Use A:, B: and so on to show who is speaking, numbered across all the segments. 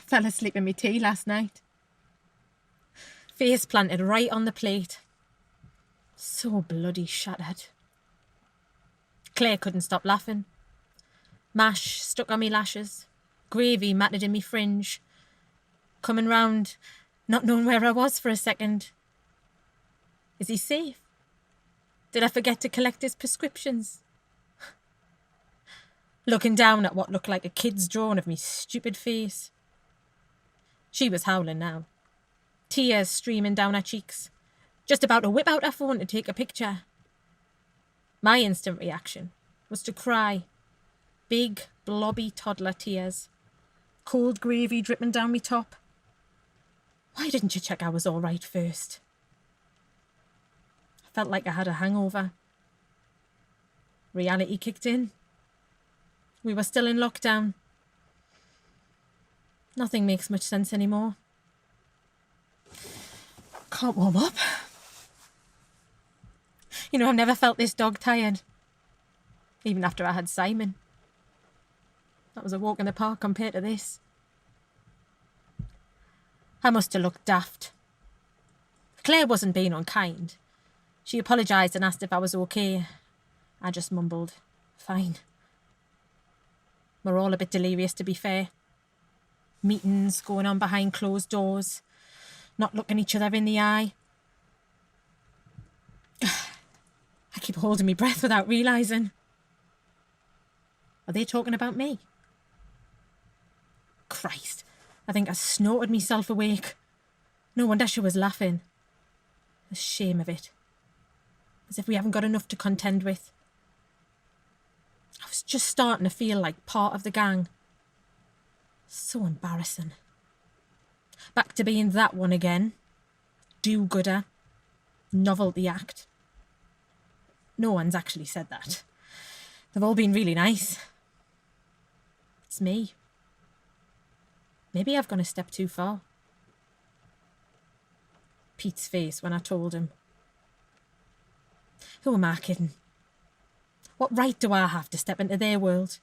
A: Fell asleep in my tea last night. Face planted right on the plate. So bloody shattered. Claire couldn't stop laughing. Mash stuck on me lashes. Gravy matted in me fringe. Coming round, not knowing where I was for a second. Is he safe? Did I forget to collect his prescriptions? Looking down at what looked like a kid's drawing of me stupid face. She was howling now. Tears streaming down her cheeks. Just about to whip out her phone to take a picture. My instant reaction was to cry. Big, blobby toddler tears. Cold gravy dripping down me top. Why didn't you check I was all right first? I felt like I had a hangover. Reality kicked in. We were still in lockdown. Nothing makes much sense anymore. Can't warm up. You know, I've never felt this dog tired. Even after I had Simon. That was a walk in the park compared to this. I must have looked daft. Claire wasn't being unkind. She apologised and asked if I was okay. I just mumbled, fine. We're all a bit delirious, to be fair. Meetings going on behind closed doors. Not looking each other in the eye. I keep holding my breath without realising. Are they talking about me? Christ, I think I snorted myself awake. No wonder she was laughing. The shame of it. As if we haven't got enough to contend with. I was just starting to feel like part of the gang. So embarrassing. Back to being that one again. Do-gooder. Novelty act. No one's actually said that. They've all been really nice. It's me. Maybe I've gone a step too far. Pete's face when I told him. Who am I kidding? What right do I have to step into their world?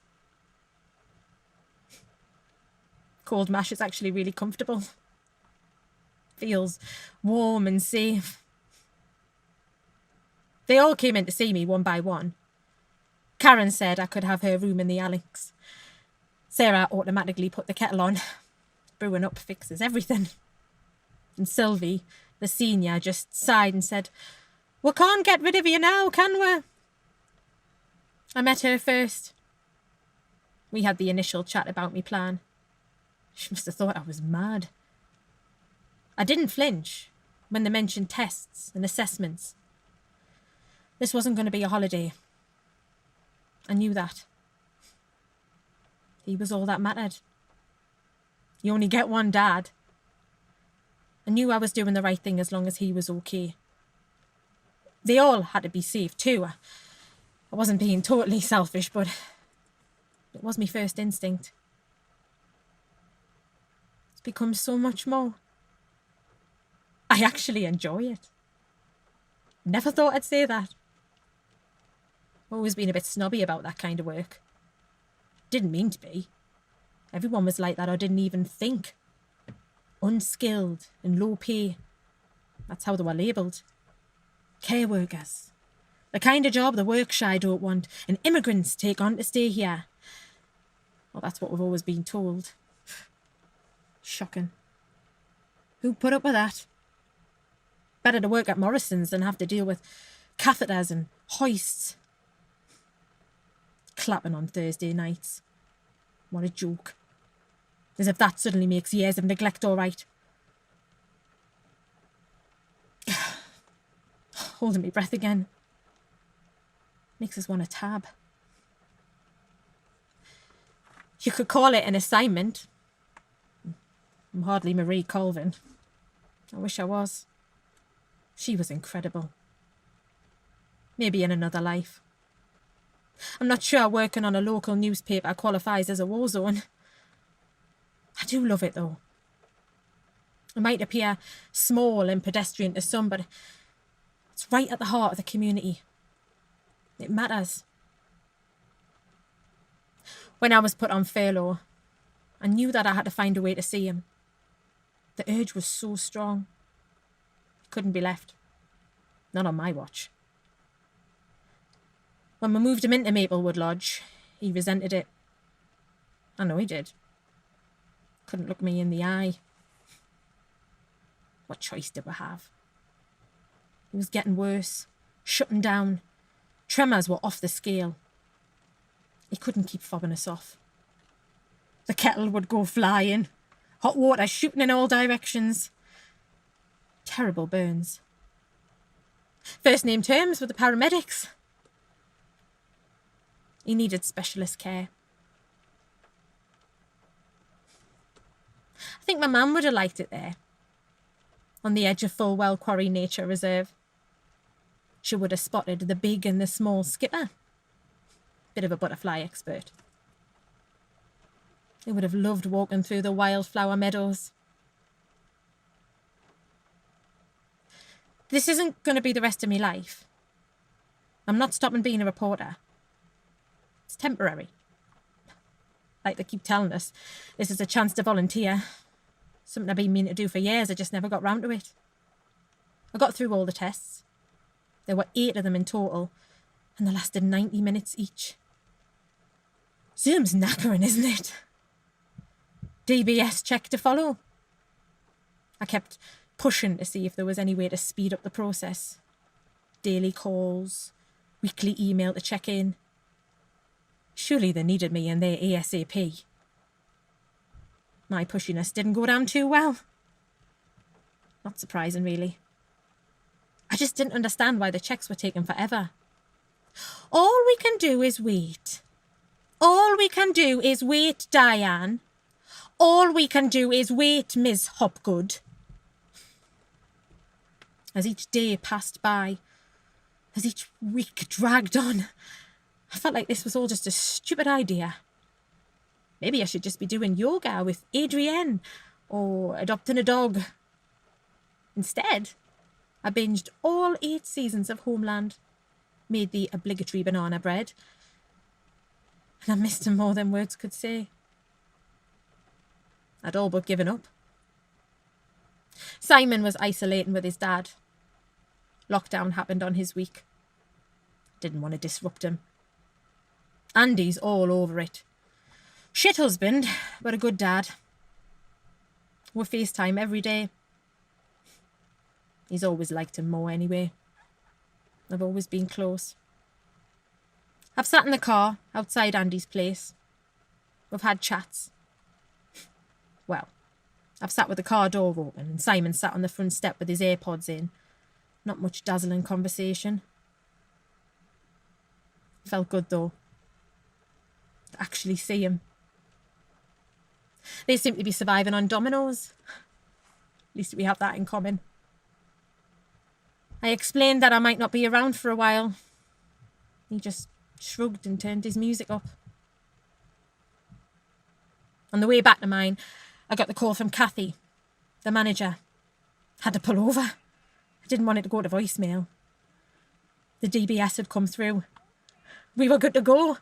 A: Cold mash is actually really comfortable. Feels warm and safe. They all came in to see me one by one. Karren said I could have her room in the annex. Sarah automatically put the kettle on. Brewing up fixes everything. And Sylvie, the senior, just sighed and said, "We can't get rid of you now, can we?" I met her first. We had the initial chat about me plan. She must have thought I was mad. I didn't flinch when they mentioned tests and assessments. This wasn't going to be a holiday. I knew that. He was all that mattered. You only get one dad. I knew I was doing the right thing as long as he was okay. They all had to be safe too. I wasn't being totally selfish, but it was my first instinct. It's become so much more. I actually enjoy it. Never thought I'd say that. Always been a bit snobby about that kind of work. Didn't mean to be. Everyone was like that or didn't even think. Unskilled and low pay. That's how they were labelled. Care workers. The kind of job the work-shy don't want and immigrants take on to stay here. Well, that's what we've always been told. Shocking. Who'd put up with that? Better to work at Morrison's than have to deal with catheters and hoists. Clapping on Thursday nights. What a joke. As if that suddenly makes years of neglect all right. Holding my breath again. Makes us want a tab. You could call it an assignment. I'm hardly Marie Colvin. I wish I was. She was incredible. Maybe in another life. I'm not sure working on a local newspaper qualifies as a war zone. I do love it though. It might appear small and pedestrian to some, but it's right at the heart of the community. It matters. When I was put on furlough, I knew that I had to find a way to see him. The urge was so strong. It couldn't be left. Not on my watch. When we moved him into Maplewood Lodge, he resented it. I know he did. Couldn't look me in the eye. What choice did we have? It was getting worse, shutting down. Tremors were off the scale. He couldn't keep fobbing us off. The kettle would go flying, hot water shooting in all directions. Terrible burns. First name terms with the paramedics. He needed specialist care. I think my mum would have liked it there, on the edge of Fulwell Quarry Nature Reserve. She would have spotted the big and the small skipper. Bit of a butterfly expert. They would have loved walking through the wildflower meadows. This isn't going to be the rest of my life. I'm not stopping being a reporter. It's temporary. Like they keep telling us, this is a chance to volunteer. Something I've been meaning to do for years, I just never got round to it. I got through all the tests. There were 8 of them in total, and they lasted 90 minutes each. Zoom's knackering, isn't it? DBS check to follow. I kept pushing to see if there was any way to speed up the process. Daily calls, weekly email to check in. Surely they needed me in there ASAP. My pushiness didn't go down too well. Not surprising, really. I just didn't understand why the checks were taking forever. All we can do is wait. All we can do is wait, Diane. All we can do is wait, Miss Hopgood. As each day passed by, as each week dragged on, I felt like this was all just a stupid idea. Maybe I should just be doing yoga with Adrienne or adopting a dog. Instead, I binged all 8 seasons of Homeland, made the obligatory banana bread, and I missed him more than words could say. I'd all but given up. Simon was isolating with his dad. Lockdown happened on his week. Didn't want to disrupt him. Andy's all over it. Shit husband, but a good dad. We FaceTime every day. He's always liked him more anyway. I've always been close. I've sat in the car outside Andy's place. We've had chats. Well, I've sat with the car door open and Simon sat on the front step with his AirPods in. Not much dazzling conversation. Felt good though. To actually see him. They seem to be surviving on Domino's. At least we have that in common. I explained that I might not be around for a while. He just shrugged and turned his music up. On the way back to mine, I got the call from Kathy, the manager. Had to pull over. I didn't want it to go to voicemail. The DBS had come through. We were good to go.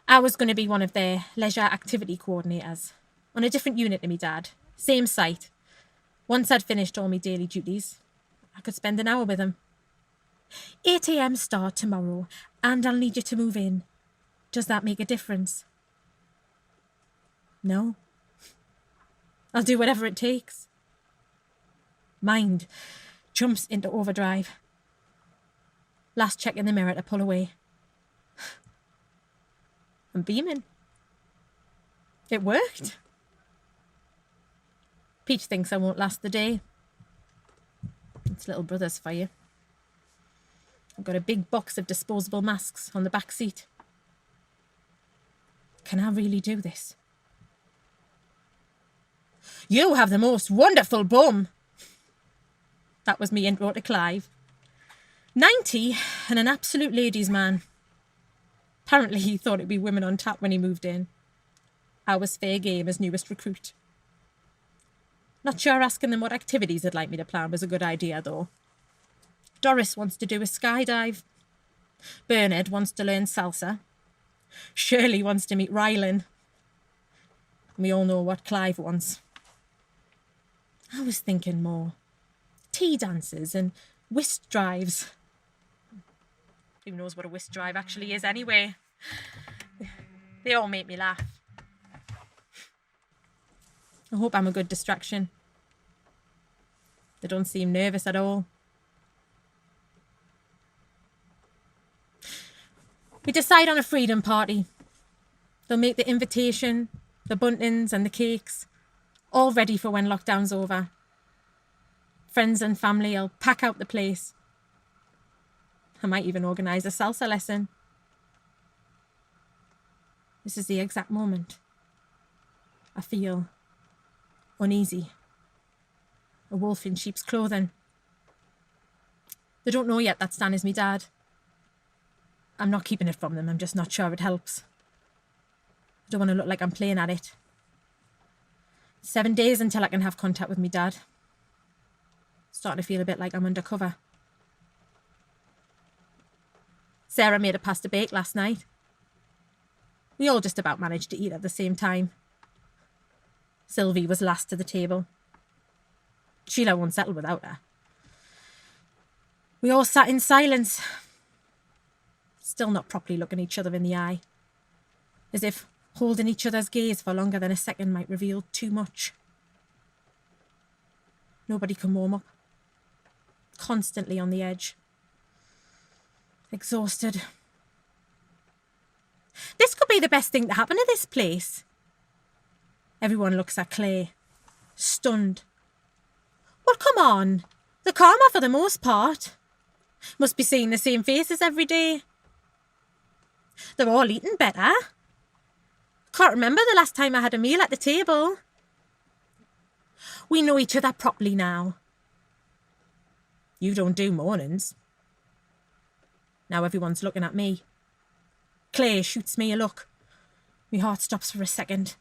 A: I was going to be one of their leisure activity coordinators on a different unit to me dad. Same site. Once I'd finished all my daily duties, I could spend an hour with him. 8 a.m. start tomorrow, and I'll need you to move in. Does that make a difference? No. I'll do whatever it takes. Mind jumps into overdrive. Last check in the mirror to pull away. I'm beaming. It worked. Peach thinks I won't last the day. It's little brother's for you. I've got a big box of disposable masks on the back seat. Can I really do this? You have the most wonderful bum. That was me intro to Clive. 90 and an absolute ladies' man. Apparently he thought it'd be women on tap when he moved in. I was fair game as newest recruit. Not sure asking them what activities they'd like me to plan was a good idea, though. Doris wants to do a skydive. Bernard wants to learn salsa. Shirley wants to meet Rylan. We all know what Clive wants. I was thinking more tea dances and whist drives. Who knows what a whist drive actually is anyway? They all make me laugh. I hope I'm a good distraction. They don't seem nervous at all. We decide on a freedom party. They'll make the invitation, the buntings and the cakes, all ready for when lockdown's over. Friends and family will pack out the place. I might even organise a salsa lesson. This is the exact moment I feel uneasy. A wolf in sheep's clothing. They don't know yet that Stan is me dad. I'm not keeping it from them, I'm just not sure it helps. I don't want to look like I'm playing at it. 7 days until I can have contact with me dad. Starting to feel a bit like I'm undercover. Sarah made a pasta bake last night. We all just about managed to eat at the same time. Sylvie was last to the table. Sheila won't settle without her. We all sat in silence, still not properly looking each other in the eye, as if holding each other's gaze for longer than a second might reveal too much. Nobody can warm up. Constantly on the edge. Exhausted. This could be the best thing to happen to this place. Everyone looks at Clay, stunned. Well, come on. The karma for the most part. Must be seeing the same faces every day. They're all eating better. Can't remember the last time I had a meal at the table. We know each other properly now. You don't do mornings. Now everyone's looking at me. Clay shoots me a look. My heart stops for a second.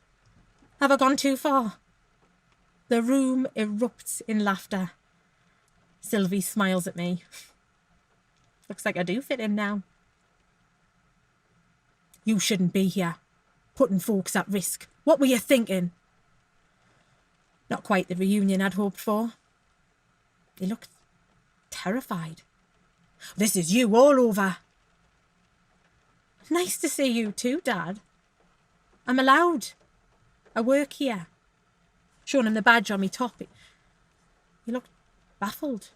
A: Have I gone too far? The room erupts in laughter. Sylvie smiles at me. Looks like I do fit in now. You shouldn't be here, putting folks at risk. What were you thinking? Not quite the reunion I'd hoped for. He looked terrified. This is you all over. Nice to see you too, Dad. I'm allowed. I work here. Showing him the badge on me top. He looked baffled.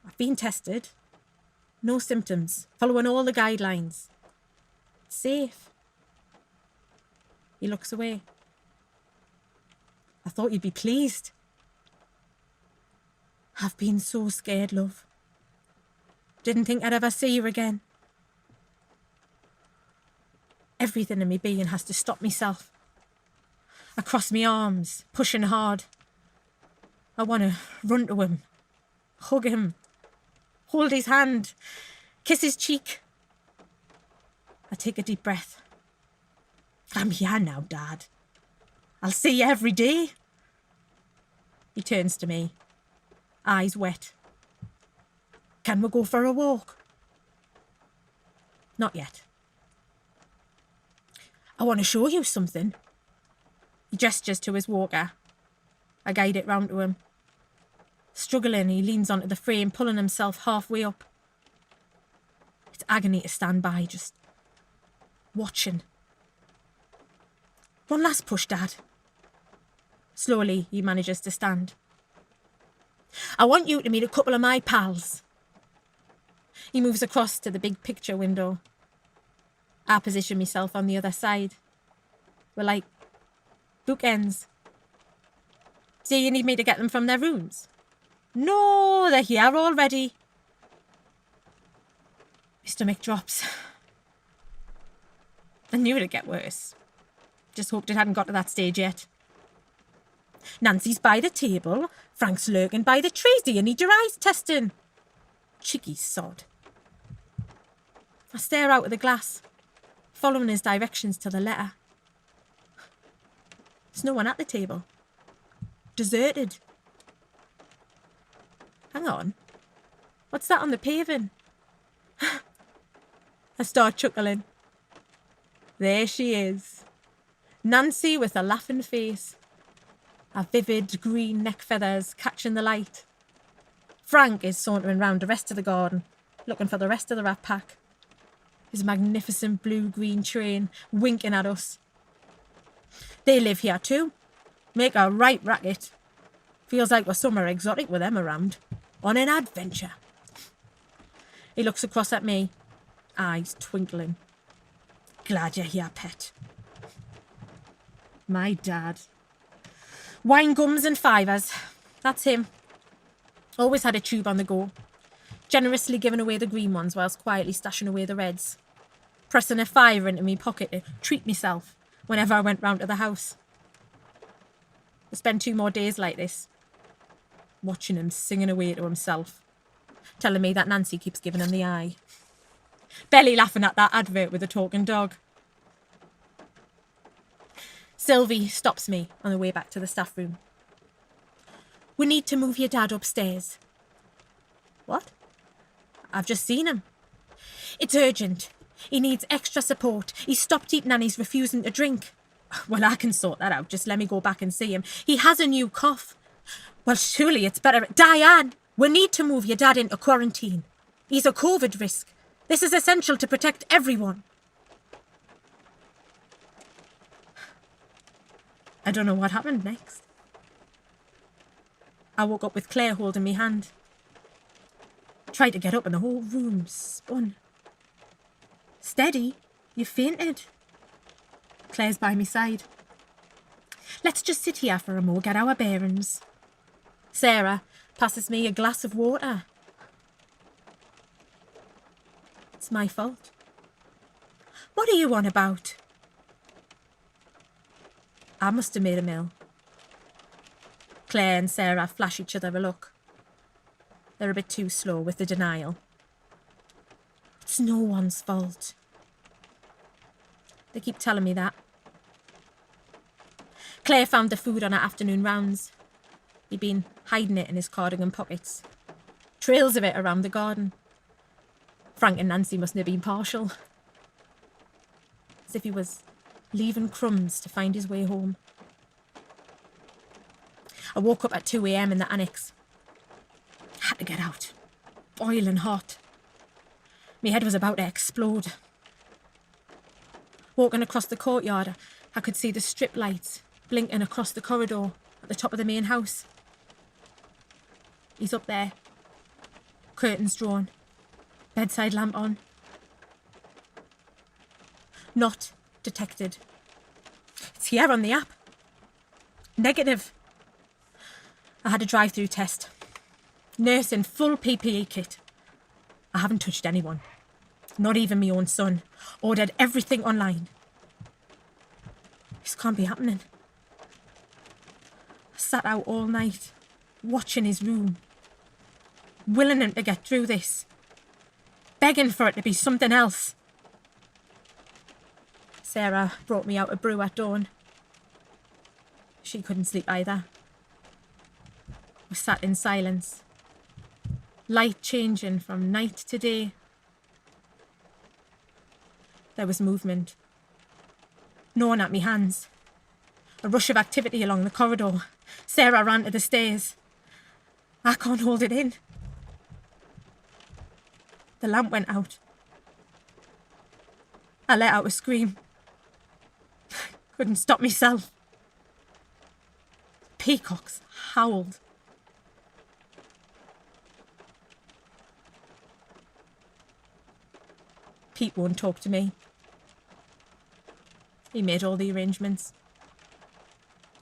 A: I've been tested. No symptoms. Following all the guidelines. Safe. He looks away. I thought you'd be pleased. I've been so scared, love. Didn't think I'd ever see you again. Everything in me being has to stop myself. I cross my arms, pushing hard. I want to run to him, hug him, hold his hand, kiss his cheek. I take a deep breath. I'm here now, Dad. I'll see you every day. He turns to me, eyes wet. Can we go for a walk? Not yet. I want to show you something. He gestures to his walker. I guide it round to him. Struggling, he leans onto the frame, pulling himself halfway up. It's agony to stand by, just watching. One last push, Dad. Slowly, he manages to stand. I want you to meet a couple of my pals. He moves across to the big picture window. I position myself on the other side. We're like bookends. Do you need me to get them from their rooms? No, they're here already. My stomach drops. I knew it'd get worse. Just hoped it hadn't got to that stage yet. Nancy's by the table. Frank's lurking by the trees. Do you need your eyes testing? Cheeky sod. I stare out of the glass, following his directions to the letter. There's no one at the table. Deserted. Hang on. What's that on the paving? I start chuckling. There she is. Nancy with a laughing face, her vivid green neck feathers catching the light. Frank is sauntering round the rest of the garden, looking for the rest of the rat pack. His magnificent blue-green train winking at us. They live here too. Make a right racket. Feels like we're somewhere exotic with them around. On an adventure. He looks across at me, eyes twinkling. Glad you're here, pet. My dad. Wine gums and fivers. That's him. Always had a tube on the go. Generously giving away the green ones whilst quietly stashing away the reds. Pressing a fiver into me pocket to treat myself whenever I went round to the house. I spend 2 more days like this. Watching him singing away to himself. Telling me that Nancy keeps giving him the eye. Belly laughing at that advert with the talking dog. Sylvie stops me on the way back to the staff room. We need to move your dad upstairs. What? I've just seen him. It's urgent. He needs extra support. He's stopped eating and he's refusing to drink. Well, I can sort that out. Just let me go back and see him. He has a new cough. Well, surely it's better. Diane, we need to move your dad into quarantine. He's a COVID risk. This is essential to protect everyone. I don't know what happened next. I woke up with Claire holding me hand. Tried to get up and the whole room spun. Steady, you fainted. Claire's by my side. Let's just sit here for a mo, get our bearings. Sarah passes me a glass of water. It's my fault. What are you on about? I must have made a mill. Claire and Sarah flash each other a look. They're a bit too slow with the denial. It's no one's fault. They keep telling me that. Claire found the food on her afternoon rounds. He'd been hiding it in his cardigan pockets. Trails of it around the garden. Frank and Nancy mustn't have been partial. As if he was leaving crumbs to find his way home. I woke up at 2 a.m. in the annex. Had to get out. Boiling hot. My head was about to explode. Walking across the courtyard, I could see the strip lights blinking across the corridor at the top of the main house. He's up there. Curtains drawn. Bedside lamp on. Not detected. It's here on the app. Negative. I had a drive-through test. Nurse in full PPE kit. I haven't touched anyone. Not even my own son. Ordered everything online. This can't be happening. I sat out all night, watching his room. Willing him to get through this. Begging for it to be something else. Sarah brought me out a brew at dawn. She couldn't sleep either. We sat in silence. Light changing from night to day. There was movement. Gnawing at me hands. A rush of activity along the corridor. Sarah ran to the stairs. I can't hold it in. The lamp went out. I let out a scream. Couldn't stop myself. Peacocks howled. Pete won't talk to me. He made all the arrangements.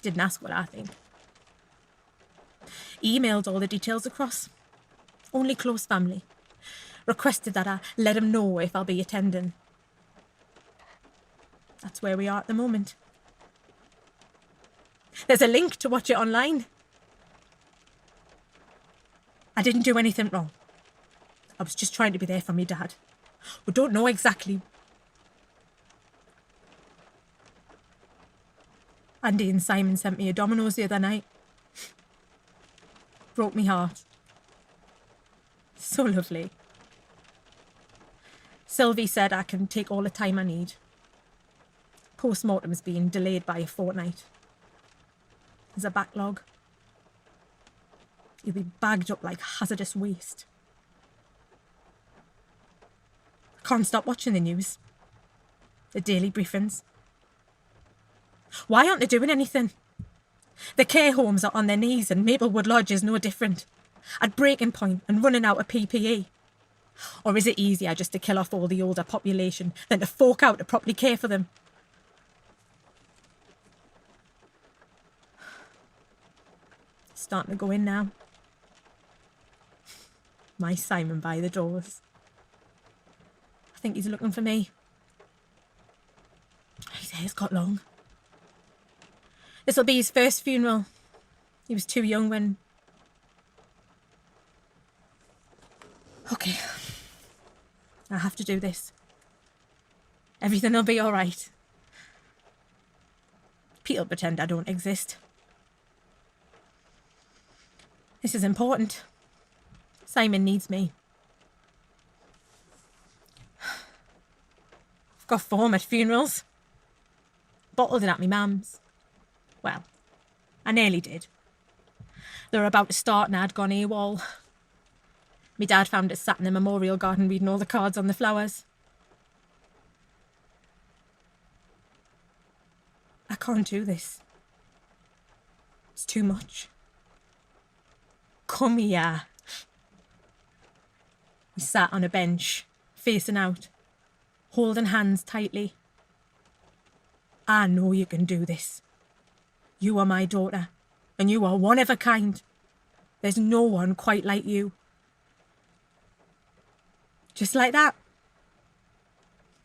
A: Didn't ask what I think. Emailed all the details across. Only close family. Requested that I let him know if I'll be attending. That's where we are at the moment. There's a link to watch it online. I didn't do anything wrong. I was just trying to be there for me dad. We don't know exactly. Andy and Simon sent me a Domino's the other night. Broke me heart. So lovely. Sylvie said I can take all the time I need. Post-mortem's being delayed by a fortnight. There's a backlog. He'll be bagged up like hazardous waste. I can't stop watching the news. The daily briefings. Why aren't they doing anything? The care homes are on their knees and Maplewood Lodge is no different. At breaking point and running out of PPE. Or is it easier just to kill off all the older population than to fork out to properly care for them? Starting to go in now. My Simon by the doors. I think he's looking for me. His hair's got long. This'll be his first funeral. He was too young when... Okay. I have to do this. Everything will be all right. Pete'll pretend I don't exist. This is important. Simon needs me. I've got form at funerals. Bottled it at me mum's. Well, I nearly did. They were about to start and I'd gone AWOL. My dad found us sat in the memorial garden reading all the cards on the flowers. I can't do this. It's too much. Come here. We sat on a bench, facing out, holding hands tightly. I know you can do this. You are my daughter, and you are one of a kind. There's no one quite like you. Just like that.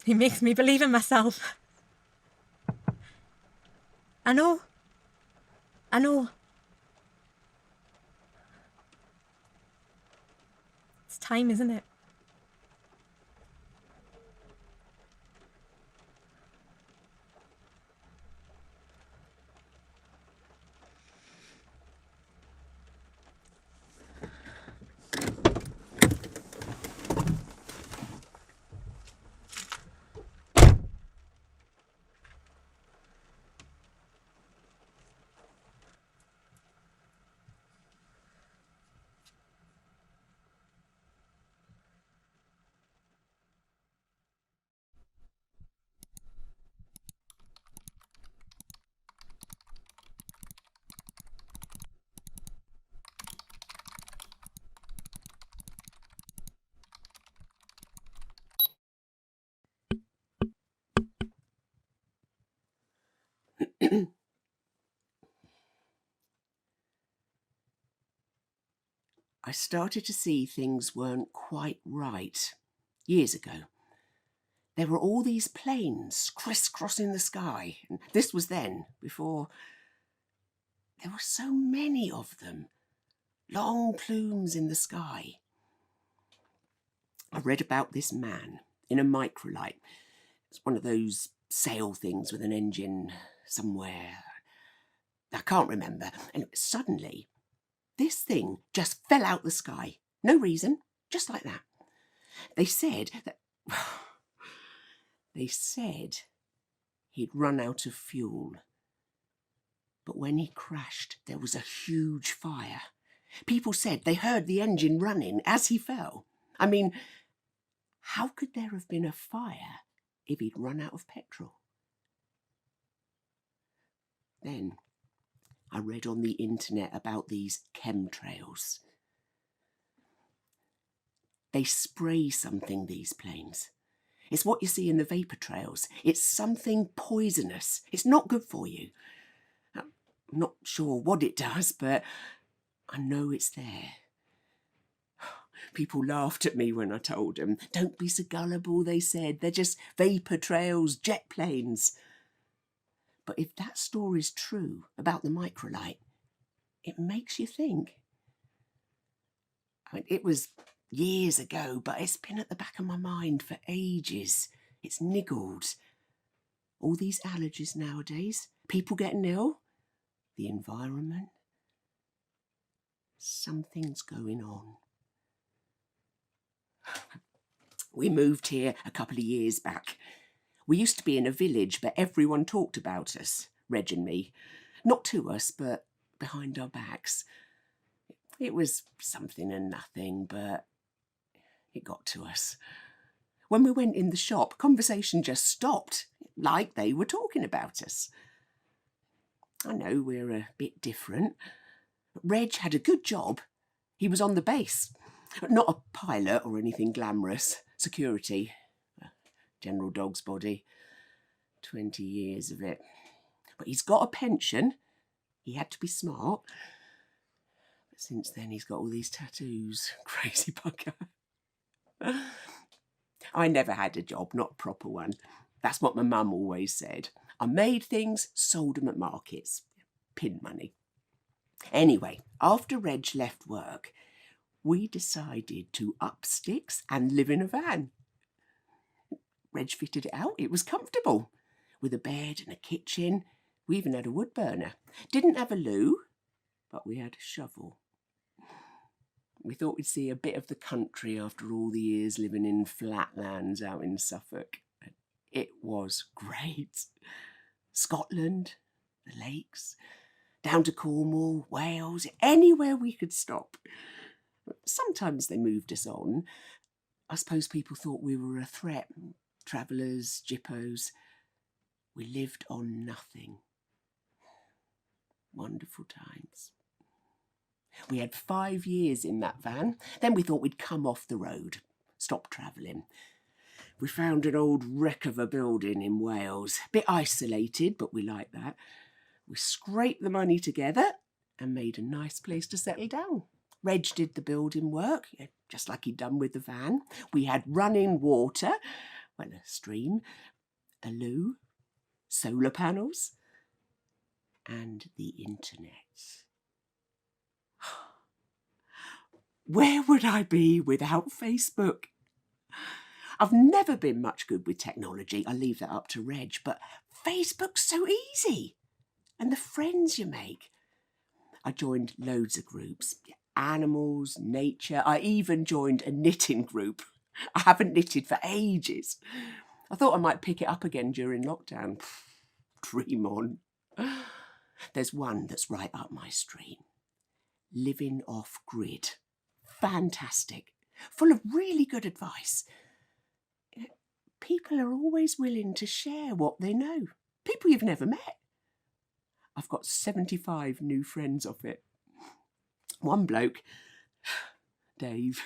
A: He makes me believe in myself. I know. I know. It's time, isn't it?
B: I started to see things weren't quite right years ago. There were all these planes crisscrossing the sky. And this was then, before... There were so many of them. Long plumes in the sky. I read about this man in a microlight. It's one of those sail things with an engine somewhere. I can't remember. And suddenly, this thing just fell out the sky. No reason, just like that. They said that... They said he'd run out of fuel. But when he crashed, there was a huge fire. People said they heard the engine running as he fell. I mean, how could there have been a fire if he'd run out of petrol? Then I read on the internet about these chemtrails. They spray something, these planes. It's what you see in the vapour trails. It's something poisonous. It's not good for you. I'm not sure what it does, but I know it's there. People laughed at me when I told them. Don't be so gullible, they said. They're just vapour trails, jet planes. But if that story's true about the microlight, it makes you think. I mean, it was years ago, but it's been at the back of my mind for ages. It's niggled. All these allergies nowadays, people getting ill, the environment. Something's going on. We moved here a couple of years back. We used to be in a village, but everyone talked about us, Reg and me. Not to us, but behind our backs. It was something and nothing, but it got to us. When we went in the shop, conversation just stopped, like they were talking about us. I know we're a bit different. Reg had a good job. He was on the base. Not a pilot or anything glamorous. Security. General dog's body. 20 years of it. But he's got a pension. He had to be smart. But since then he's got all these tattoos. Crazy bugger. I never had a job, not a proper one. That's what my mum always said. I made things, sold them at markets. Pin money. Anyway, after Reg left work, we decided to up sticks and live in a van. Reg fitted it out. It was comfortable. With a bed and a kitchen. We even had a wood burner. Didn't have a loo, but we had a shovel. We thought we'd see a bit of the country after all the years living in flatlands out in Suffolk. It was great. Scotland, the lakes, down to Cornwall, Wales, anywhere we could stop. Sometimes they moved us on. I suppose people thought we were a threat. Travellers, jippos. We lived on nothing. Wonderful times. We had 5 years in that van. Then we thought we'd come off the road, stop travelling. We found an old wreck of a building in Wales. A bit isolated, but we liked that. We scraped the money together and made a nice place to settle down. Reg did the building work, just like he'd done with the van. We had running water, well, a stream, a loo, solar panels, and the internet. Where would I be without Facebook? I've never been much good with technology. I leave that up to Reg, but Facebook's so easy. And the friends you make. I joined loads of groups. Animals, nature. I even joined a knitting group. I haven't knitted for ages. I thought I might pick it up again during lockdown. Dream on. There's one that's right up my street. Living off grid. Fantastic. Full of really good advice. People are always willing to share what they know. People you've never met. I've got 75 new friends off it. One bloke, Dave,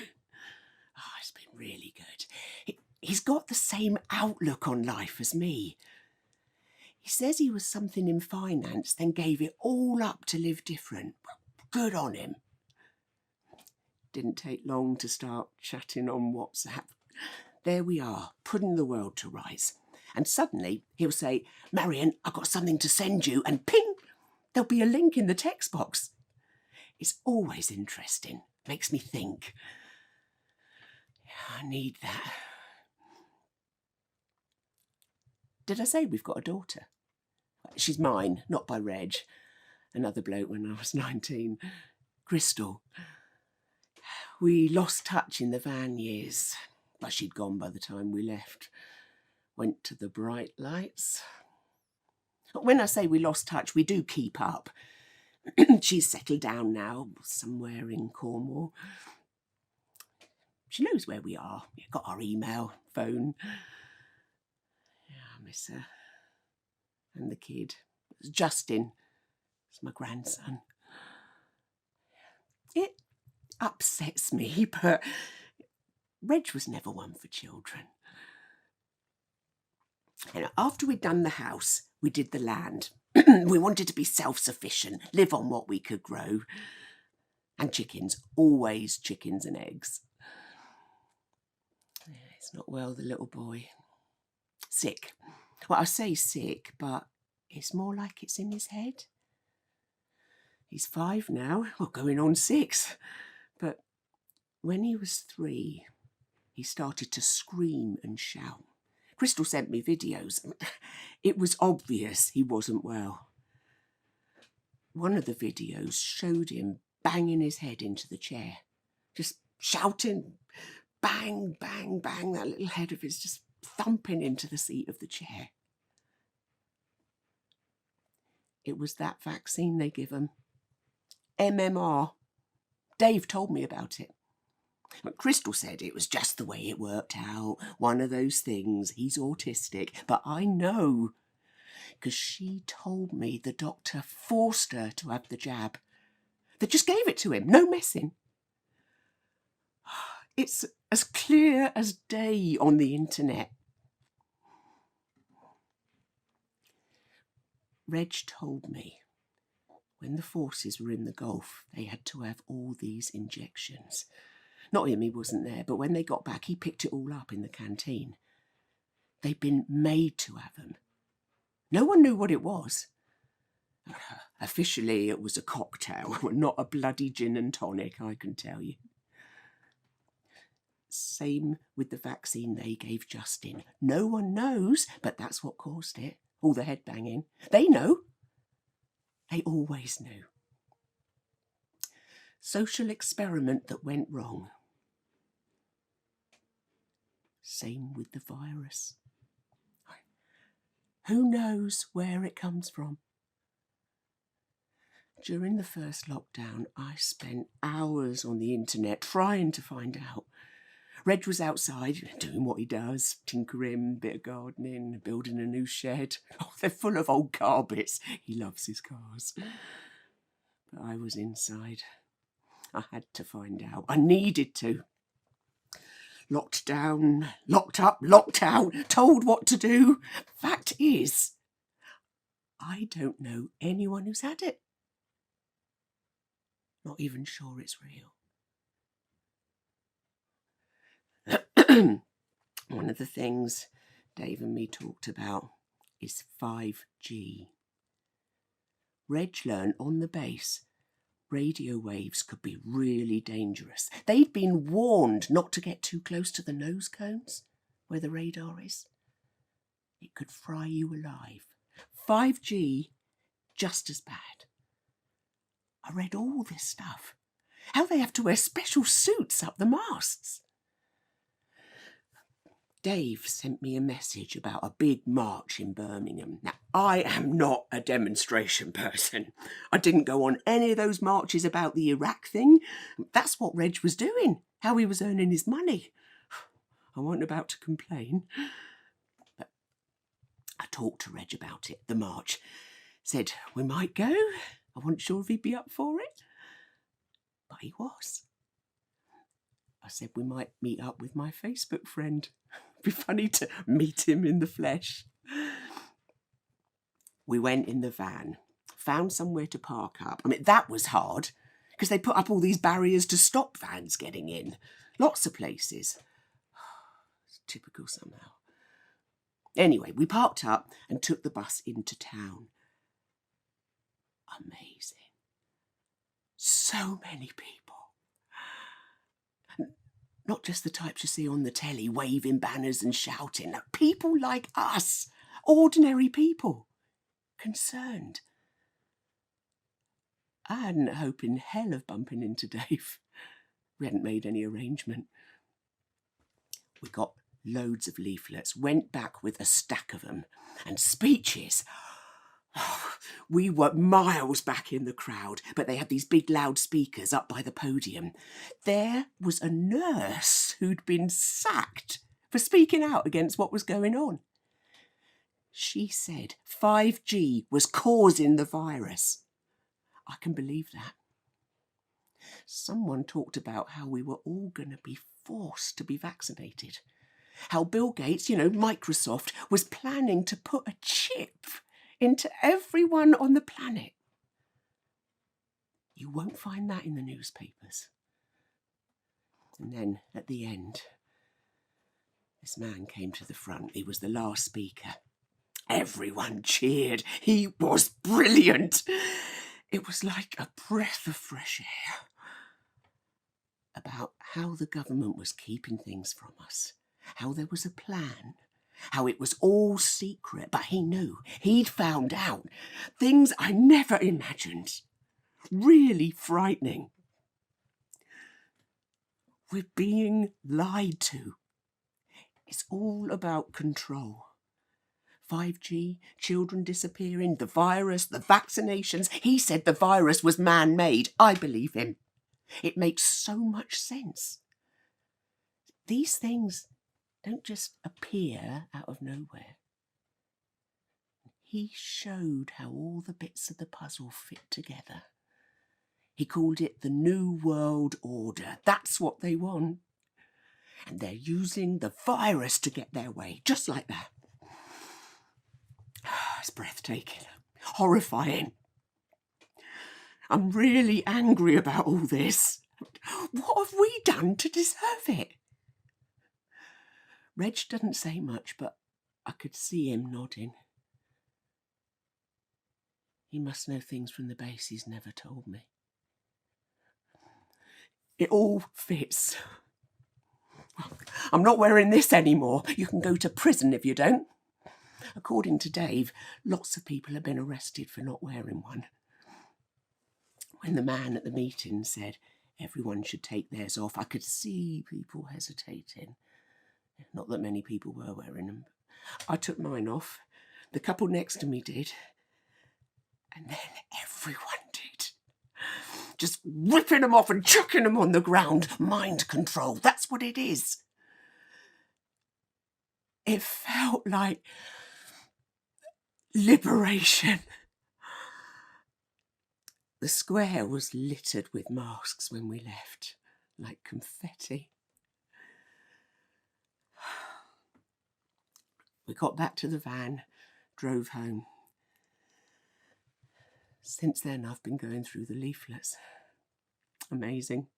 B: it's been really good. He's got the same outlook on life as me. He says he was something in finance, then gave it all up to live different. Good on him. Didn't take long to start chatting on WhatsApp. There we are, putting the world to rights. And suddenly he'll say, Marion, I've got something to send you, and ping, there'll be a link in the text box. It's always interesting, makes me think. I need that. Did I say we've got a daughter? She's mine, not by Reg. Another bloke when I was 19. Crystal. We lost touch in the van years, but she'd gone by the time we left. Went to the bright lights. When I say we lost touch, we do keep up. She's settled down now, somewhere in Cornwall. She knows where we are. Got our email, phone. Yeah, I miss her. And the kid. Justin. It's my grandson. It upsets me, but Reg was never one for children. And after we'd done the house, we did the land. We wanted to be self-sufficient, live on what we could grow. And chickens, always chickens and eggs. Yeah, it's not well, the little boy. Sick. Well, I say sick, but it's more like it's in his head. He's 5 now, well, going on 6. But when he was 3, he started to scream and shout. Crystal sent me videos. It was obvious he wasn't well. One of the videos showed him banging his head into the chair, just shouting, bang, bang, bang, that little head of his just thumping into the seat of the chair. It was that vaccine they give them. MMR. Dave told me about it. But Crystal said it was just the way it worked out. One of those things. He's autistic. But I know, because she told me the doctor forced her to have the jab. They just gave it to him. No messing. It's as clear as day on the internet. Reg told me when the forces were in the Gulf, they had to have all these injections. Not him, he wasn't there, but when they got back, he picked it all up in the canteen. They'd been made to have them. No one knew what it was. Officially, it was a cocktail, not a bloody gin and tonic, I can tell you. Same with the vaccine they gave Justin. No one knows, but that's what caused it. All the head banging. They know. They always knew. Social experiment that went wrong. Same with the virus. Who knows where it comes from? During the first lockdown, I spent hours on the internet trying to find out. Reg was outside doing what he does, tinkering, bit of gardening, building a new shed. Oh, they're full of old carpets. He loves his cars. But I was inside. I had to find out. I needed to. Locked down, locked up, locked out, told what to do. Fact is, I don't know anyone who's had it. Not even sure it's real. One of the things Dave and me talked about is 5G. Reg learned on the base radio waves could be really dangerous. They'd been warned not to get too close to the nose cones where the radar is. It could fry you alive. 5G, just as bad. I read all this stuff. How they have to wear special suits up the masts. Dave sent me a message about a big march in Birmingham. Now, I am not a demonstration person. I didn't go on any of those marches about the Iraq thing. That's what Reg was doing, how he was earning his money. I wasn't about to complain. But I talked to Reg about it, the march. Said we might go. I wasn't sure if he'd be up for it. But he was. I said we might meet up with my Facebook friend. Be funny to meet him in the flesh. We went in the van, found somewhere to park up. I mean, that was hard because they put up all these barriers to stop vans getting in. Lots of places. It's typical somehow. Anyway, we parked up and took the bus into town. Amazing. So many people. Not just the types you see on the telly, waving banners and shouting. No, people like us, ordinary people, concerned. I hadn't a hope in hell of bumping into Dave. We hadn't made any arrangement. We got loads of leaflets, went back with a stack of them, and speeches. Oh, we were miles back in the crowd, but they had these big loudspeakers up by the podium. There was a nurse who'd been sacked for speaking out against what was going on. She said 5G was causing the virus. I can believe that. Someone talked about how we were all going to be forced to be vaccinated. How Bill Gates, Microsoft, was planning to put a chip into everyone on the planet. You won't find that in the newspapers. And then, at the end, this man came to the front. He was the last speaker. Everyone cheered. He was brilliant. It was like a breath of fresh air. About how the government was keeping things from us. How there was a plan. How it was all secret, but he knew. He'd found out things I never imagined. Really frightening. We're being lied to. It's all about control. 5G, children disappearing, the virus, the vaccinations. He said the virus was man-made. I believe him. It makes so much sense. These things don't just appear out of nowhere. He showed how all the bits of the puzzle fit together. He called it the New World Order. That's what they want. And they're using the virus to get their way, just like that. It's breathtaking, horrifying. I'm really angry about all this. What have we done to deserve it? Reg didn't say much, but I could see him nodding. He must know things from the base he's never told me. It all fits. I'm not wearing this anymore. You can go to prison if you don't. According to Dave, lots of people have been arrested for not wearing one. When the man at the meeting said everyone should take theirs off, I could see people hesitating. Not that many people were wearing them. I took mine off. The couple next to me did. And then everyone did. Just ripping them off and chucking them on the ground. Mind control, that's what it is. It felt like liberation. The square was littered with masks when we left, like confetti. We got back to the van, drove home. Since then, I've been going through the leaflets. Amazing.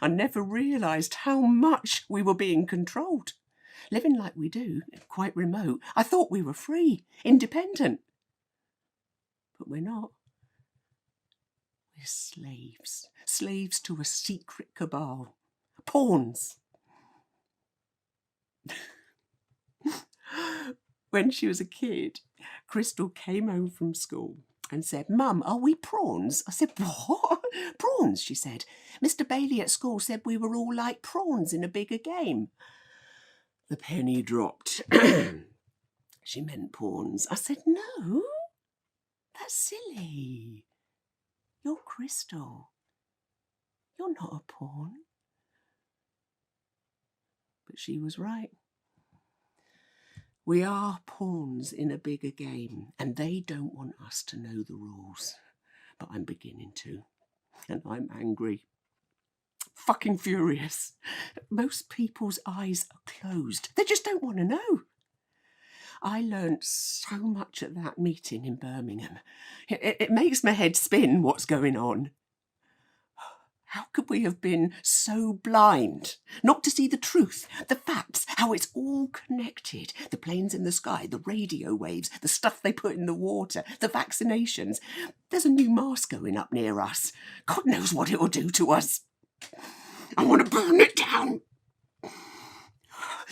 B: I never realised how much we were being controlled. Living like we do, quite remote, I thought we were free, independent. But we're not. We're slaves. Slaves to a secret cabal. Pawns. When she was a kid, Crystal came home from school and said, "Mum, are we prawns?" I said, "What?" "Prawns," she said. "Mr. Bailey at school said we were all like prawns in a bigger game." The penny dropped. She meant pawns. I said, "No, that's silly. You're Crystal. You're not a pawn." But she was right. We are pawns in a bigger game, and they don't want us to know the rules. But I'm beginning to, and I'm angry. Fucking furious. Most people's eyes are closed. They just don't want to know. I learnt so much at that meeting in Birmingham. It makes my head spin what's going on. How could we have been so blind not to see the truth, the facts, how it's all connected? The planes in the sky, the radio waves, the stuff they put in the water, the vaccinations. There's a new mast going up near us. God knows what it will do to us. I want to burn it down.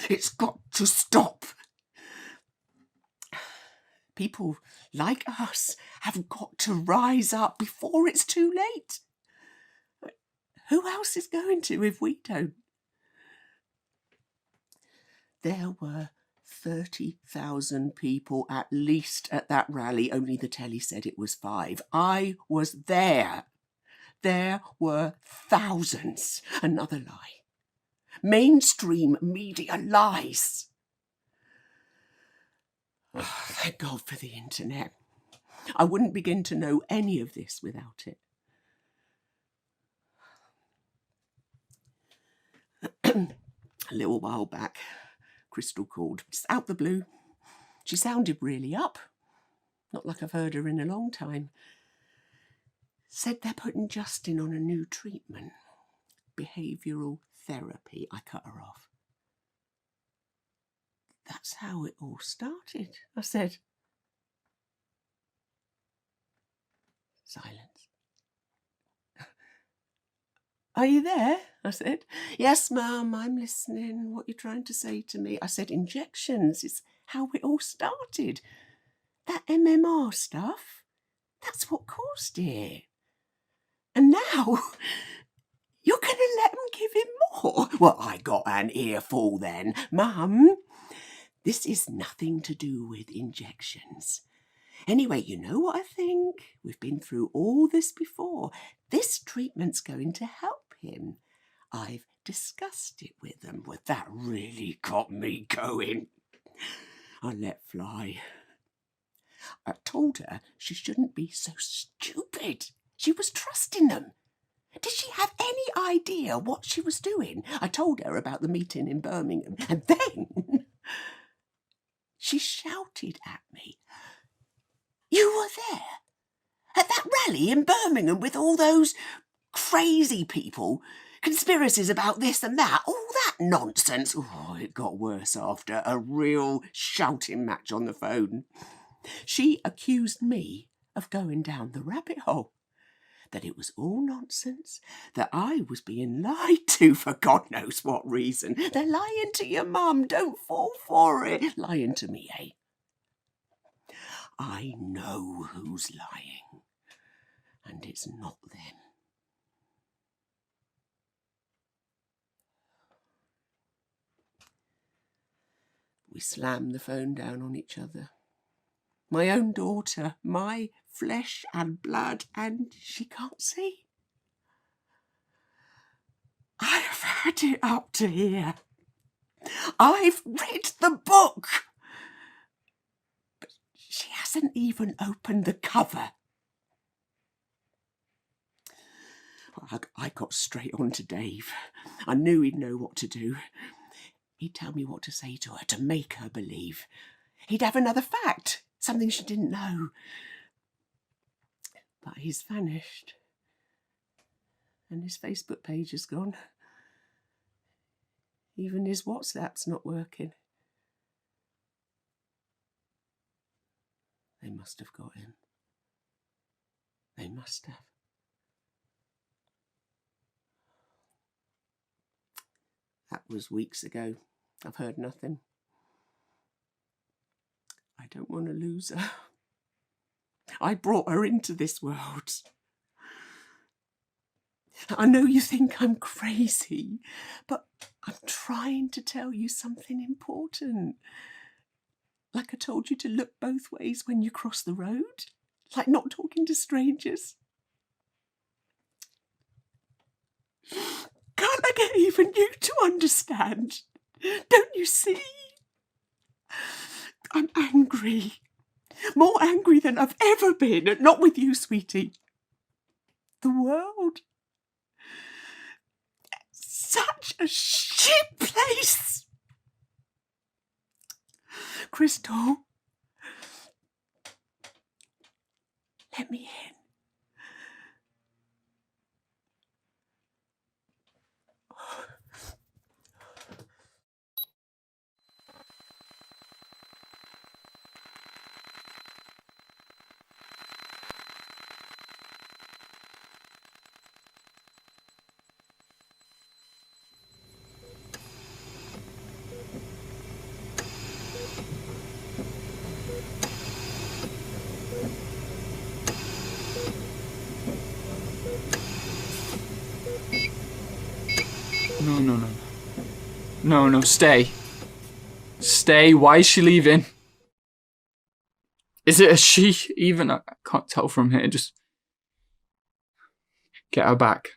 B: It's got to stop. People like us have got to rise up before it's too late. Who else is going to if we don't? There were 30,000 people at least at that rally, only the telly said it was 5. I was there. There were thousands. Another lie. Mainstream media lies. Oh, thank God for the internet. I wouldn't begin to know any of this without it. A little while back, Crystal called, just out the blue. She sounded really up, not like I've heard her in a long time. Said they're putting Justin on a new treatment, behavioural therapy. I cut her off. That's how it all started, I said. Silence. Are you there? I said. Yes, Mum, I'm listening. What are you trying to say to me? I said, injections is how it all started. That MMR stuff, that's what caused it. And now You're going to let them give him more? Well, I got an earful then. Mum, this is nothing to do with injections. Anyway, you know what I think? We've been through all this before. This treatment's going to help him. I've discussed it with them. Well, that really got me going. I let fly. I told her she shouldn't be so stupid. She was trusting them. Did she have any idea what she was doing? I told her about the meeting in Birmingham, and then she shouted at me. You were there at that rally in Birmingham with all those crazy people, conspiracies about this and that, all that nonsense. Oh, it got worse after, a real shouting match on the phone. She accused me of going down the rabbit hole, that it was all nonsense, that I was being lied to for God knows what reason. They're lying to your mum, don't fall for it. Lying to me, eh? I know who's lying, and it's not them. We slammed the phone down on each other. My own daughter, my flesh and blood, and she can't see. I've had it up to here. I've read the book. But she hasn't even opened the cover. I got straight on to Dave. I knew he'd know what to do. He'd tell me what to say to her to make her believe. He'd have another fact, something she didn't know. But he's vanished. And his Facebook page is gone. Even his WhatsApp's not working. They must have got him. They must have. That was weeks ago. I've heard nothing. I don't want to lose her. I brought her into this world. I know you think I'm crazy, but I'm trying to tell you something important. Like I told you to look both ways when you cross the road. Like not talking to strangers. Can't I get even you to understand? Don't you see? I'm angry. More angry than I've ever been. Not with you, sweetie. The world. Such a shit place. Crystal. Let me in.
C: No, stay. Stay, why is she leaving? Is it a she, even? I can't tell from here, just... Get her back.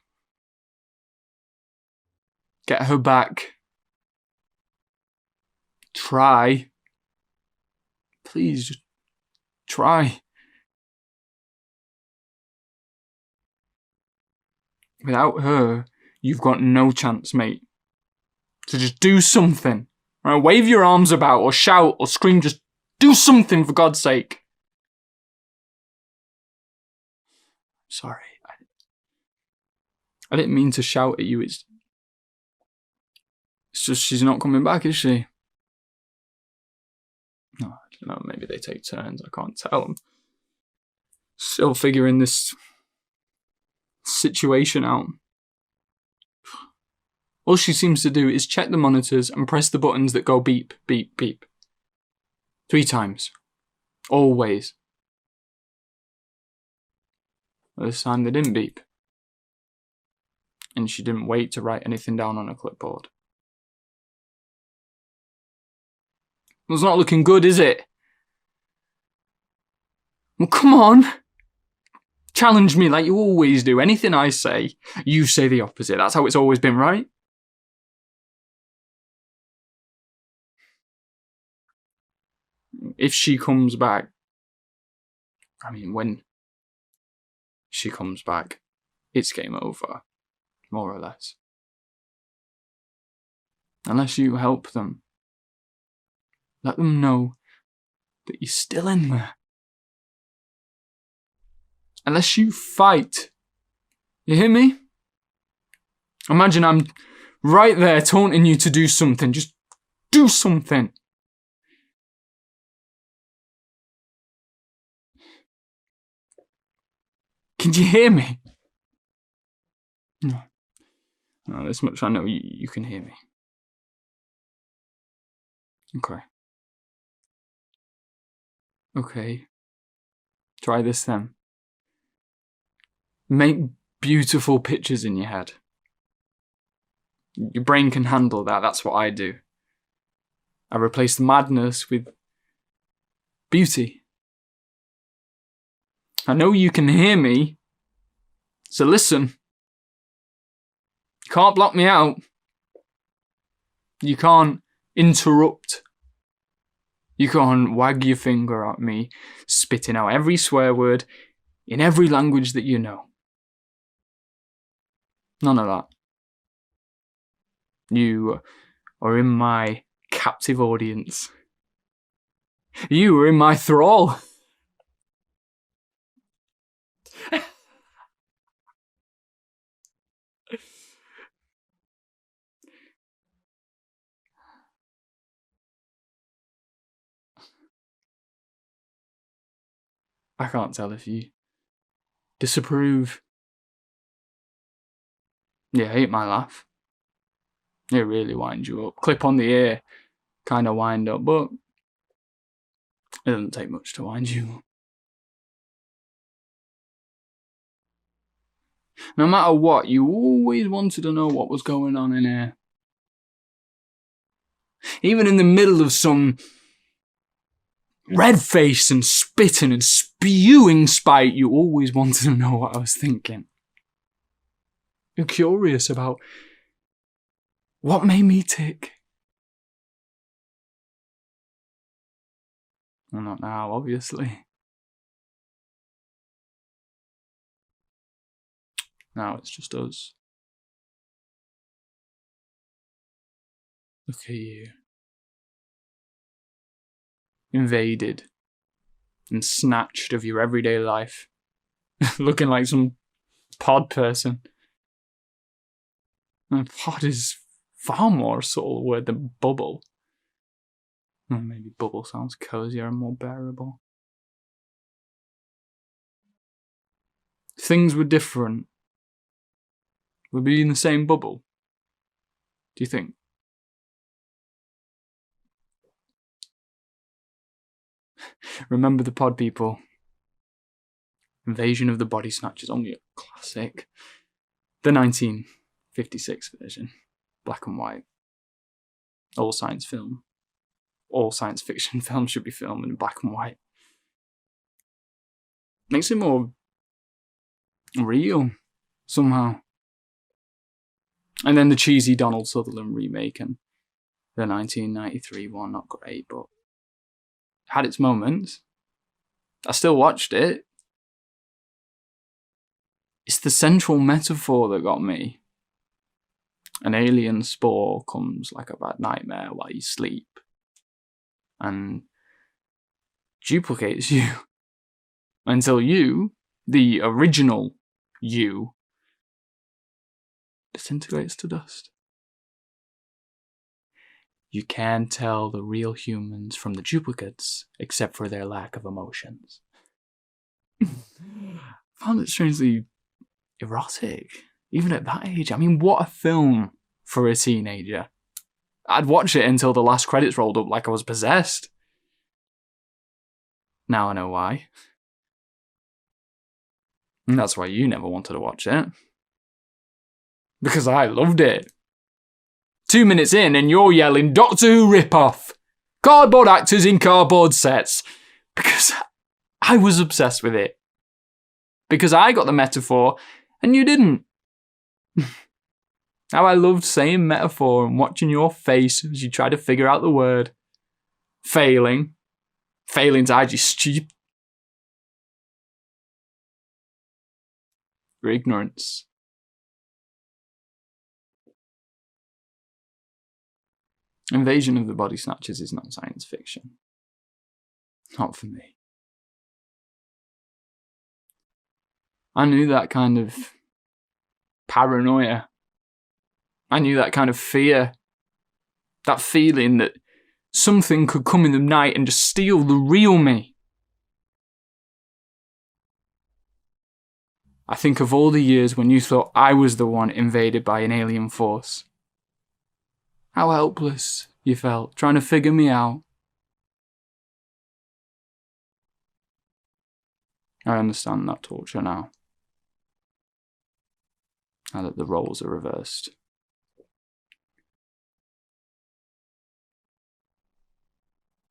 C: Get her back. Try. Please, just try. Without her, you've got no chance, mate. So just do something. Right? Wave your arms about, or shout, or scream. Just do something, for God's sake. Sorry. I didn't mean to shout at you. It's just she's not coming back, is she? No, I don't know. Maybe they take turns. I can't tell. I'm still figuring this situation out. All she seems to do is check the monitors and press the buttons that go beep, beep, beep. 3 times. Always. This time they didn't beep. and she didn't wait to write anything down on a clipboard. Well, it's not looking good, is it? Well, come on. Challenge me like you always do. Anything I say, you say the opposite. That's how it's always been, right? If she comes back, when she comes back, it's game over, more or less. Unless you help them. Let them know that you're still in there. Unless you fight. You hear me? Imagine I'm right there taunting you to do something. Just do something. Can you hear me? No, this much I know you can hear me. Okay. Try this then. Make beautiful pictures in your head. Your brain can handle that, that's what I do. I replace madness with beauty. I know you can hear me, so listen. You can't block me out. You can't interrupt. You can't wag your finger at me, spitting out every swear word in every language that you know. None of that. You are in my captive audience. You are in my thrall. I can't tell if you disapprove. You hate my laugh. It really winds you up. Clip on the ear, kind of wind up, but it doesn't take much to wind you up. No matter what, you always wanted to know what was going on in here. Even in the middle of some red face and spitting and spewing spite, you always wanted to know what I was thinking. You're curious about what made me tick. Well, not now, obviously. Now it's just us. Look at you. Invaded and snatched of your everyday life. Looking like some pod person. And pod is far more a subtle word than bubble. Well, maybe bubble sounds cozier and more bearable. Things were different. Would we be in the same bubble? Do you think? Remember the pod people. Invasion of the Body Snatchers, only a classic. The 1956 version. Black and white. All science film. All science fiction films should be filmed in black and white. Makes it more real, somehow. And then the cheesy Donald Sutherland remake and the 1993 one, not great, but had its moments. I still watched it. It's the central metaphor that got me. An alien spore comes like a bad nightmare while you sleep and duplicates you until you, the original you, disintegrates to dust. You can't tell the real humans from the duplicates except for their lack of emotions. I found it strangely erotic, even at that age. I mean, what a film for a teenager. I'd watch it until the last credits rolled up like I was possessed. Now I know why. And that's why you never wanted to watch it. Because I loved it. 2 minutes in and you're yelling Doctor Who rip-off. Cardboard actors in cardboard sets. Because I was obsessed with it. Because I got the metaphor and you didn't. How I loved saying metaphor and watching your face as you try to figure out the word. Failing to hide your your ignorance. Invasion of the Body Snatchers is not science fiction. Not for me. I knew that kind of paranoia. I knew that kind of fear. That feeling that something could come in the night and just steal the real me. I think of all the years when you thought I was the one invaded by an alien force. How helpless you felt, trying to figure me out. I understand that torture now. Now that the roles are reversed.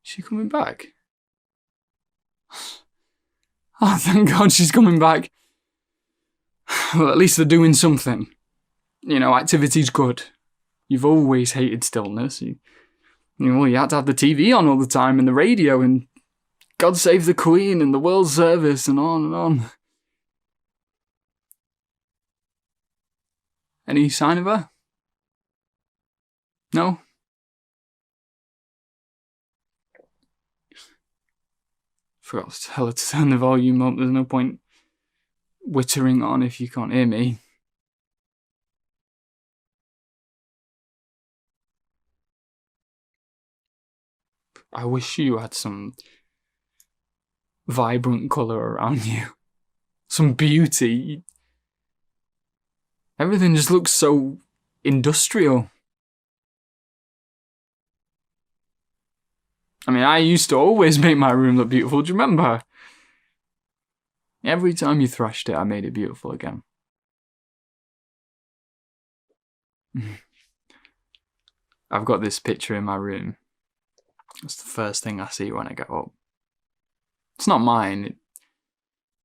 C: Is she coming back? Oh, thank God she's coming back. Well, at least they're doing something. You know, activity's good. You've always hated stillness. You had to have the TV on all the time and the radio and God Save the Queen and the World Service and on and on. Any sign of her? No? Forgot to tell her to turn the volume up. There's no point whittering on if you can't hear me. I wish you had some vibrant colour around you. Some beauty. Everything just looks so industrial. I mean, I used to always make my room look beautiful, do you remember? Every time you thrashed it, I made it beautiful again. I've got this picture in my room. It's the first thing I see when I get up. It's not mine, it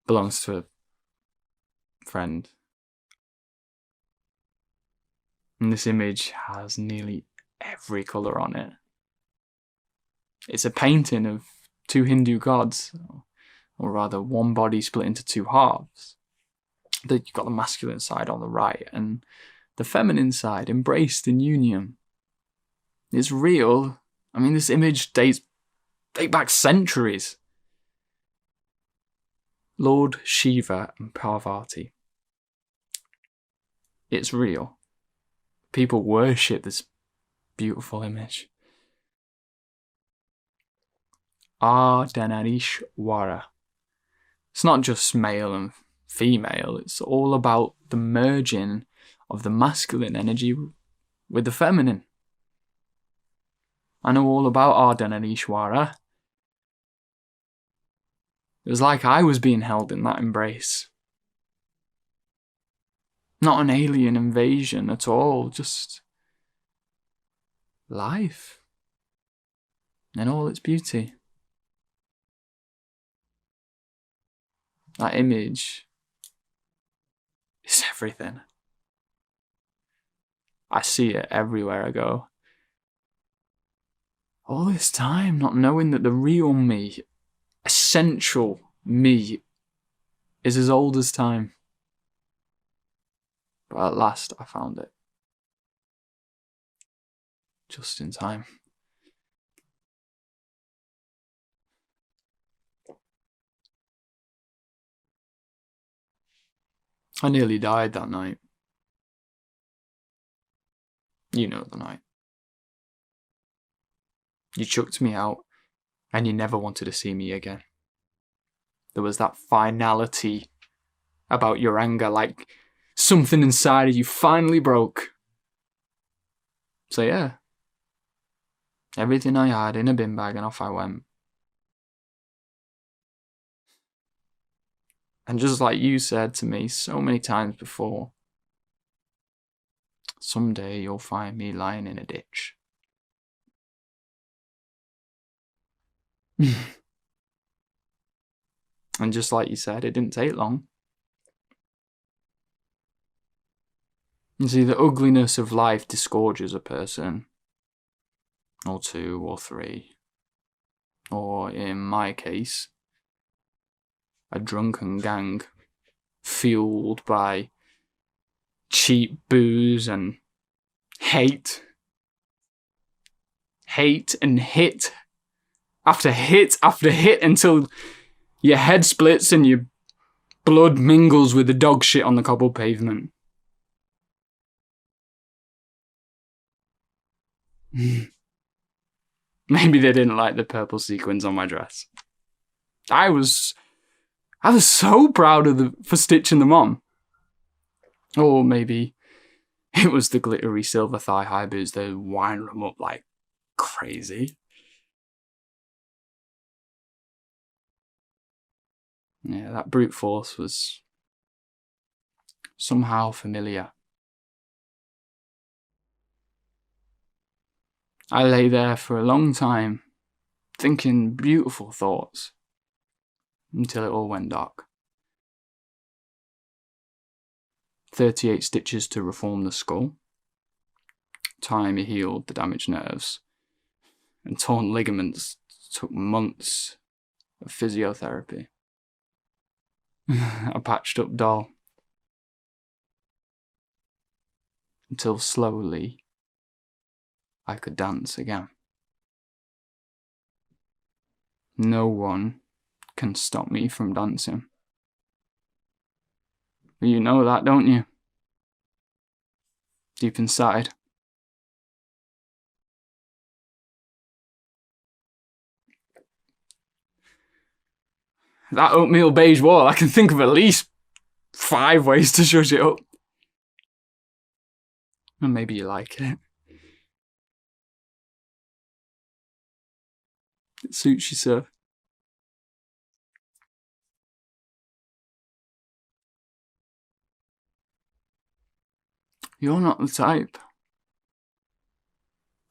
C: belongs to a friend. And this image has nearly every colour on it. It's a painting of two Hindu gods, or rather one body split into two halves. You've got the masculine side on the right and the feminine side embraced in union. It's real. I mean, this image dates back centuries. Lord Shiva and Parvati. It's real. People worship this beautiful image. Ardhanarishwara. It's not just male and female, it's all about the merging of the masculine energy with the feminine. I know all about Ardhanarishwara. It was like I was being held in that embrace. Not an alien invasion at all, just life in all its beauty. That image is everything. I see it everywhere I go. All this time not knowing that the real me, essential me, is as old as time. But at last I found it. Just in time. I nearly died that night. You know the night. You chucked me out, and you never wanted to see me again. There was that finality about your anger, like something inside of you finally broke. So yeah, everything I had in a bin bag and off I went. And just like you said to me so many times before, someday you'll find me lying in a ditch. And just like you said, it didn't take long. You see, the ugliness of life disgorges a person, or two, or three, or in my case, a drunken gang fueled by cheap booze and hate. Hate and hit after hit after hit until your head splits and your blood mingles with the dog shit on the cobbled pavement. Maybe they didn't like the purple sequins on my dress. I was so proud for stitching them on. Or maybe it was the glittery silver thigh-high boots that wind them up like crazy. Yeah, that brute force was somehow familiar. I lay there for a long time, thinking beautiful thoughts, until it all went dark. 38 stitches to reform the skull. Time healed the damaged nerves, and torn ligaments took months of physiotherapy. A patched up doll. Until slowly I could dance again. No one can stop me from dancing. You know that, don't you? Deep inside. That oatmeal beige wall, I can think of at least 5 ways to shush it up. And maybe you like it. It suits you, sir. You're not the type.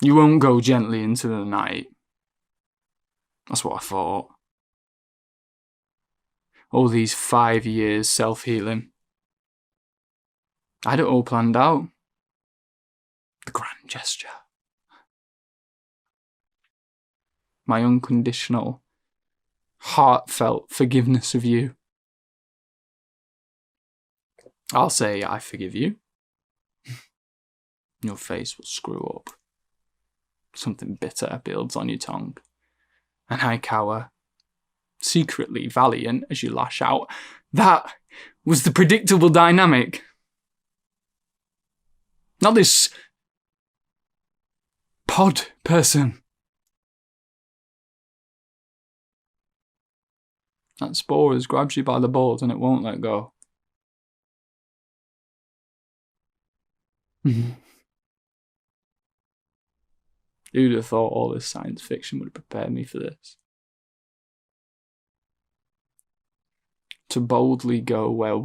C: You won't go gently into the night. That's what I thought. All these 5 years self-healing. I had it all planned out. The grand gesture. My unconditional, heartfelt forgiveness of you. I'll say I forgive you. Your face will screw up. Something bitter builds on your tongue. And I cower, secretly valiant as you lash out. That was the predictable dynamic. Not this pod person. That spore has grabbed you by the balls and it won't let go. Who'd have thought all this science fiction would have prepared me for this? To boldly go where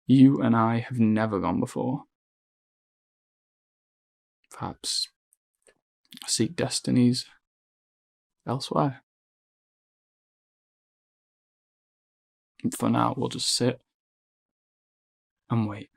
C: you and I have never gone before. Perhaps seek destinies elsewhere. And for now, we'll just sit and wait.